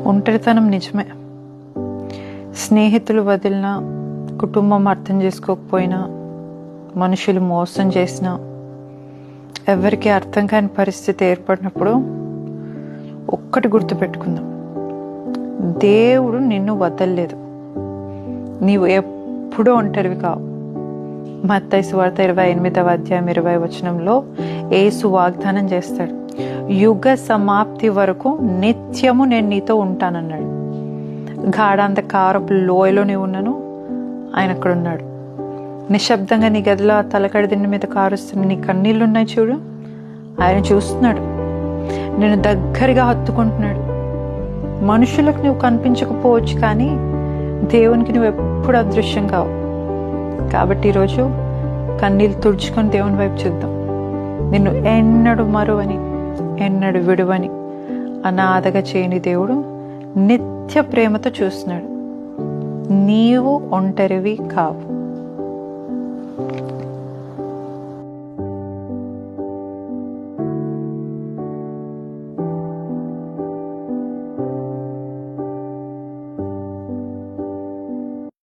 ఒంటరితనం నిజమే. స్నేహితులు వదిలినా, కుటుంబం అర్థం చేసుకోకపోయినా, మనుషులు మోసం చేసినా, ఎవరికి అర్థం కాని పరిస్థితి ఏర్పడినప్పుడు ఒక్కటి గుర్తుపెట్టుకుందాం, దేవుడు నిన్ను వదలలేదు. నీవు ఎప్పుడూ ఒంటరివి కావు. మత్తయి సువార్త 28వ అధ్యాయం 20వ వచనంలో యేసు వాగ్దానం చేస్తాడు, యుగ సమాప్తి వరకు నిత్యము నేను నీతో ఉంటానన్నాడు. గాఢాంధకారపు లోయలో నీవు ఉన్నాను, ఆయన అక్కడ ఉన్నాడు. నిశ్శబ్దంగా నీ గదిలో ఆ తలకడి దిండు మీద కారుస్తున్న నీ కన్నీళ్ళు ఉన్నాయి చూడు, ఆయన చూస్తున్నాడు. నేను దగ్గరగా హత్తుకుంటున్నాడు. మనుషులకు నువ్వు కనిపించకపోవచ్చు, కానీ దేవునికి నువ్వు ఎప్పుడు అదృశ్యం కావు. కాబట్టి ఈరోజు కన్నీళ్ళు తుడుచుకొని దేవుని వైపు చూద్దాం. నిన్ను ఎన్నడు మరువని, ఎన్నడు విడువని, అనాథగా చేయని దేవుడు నిత్య ప్రేమతో చూస్తున్నాడు. నీవు ఒంటరివి కావు.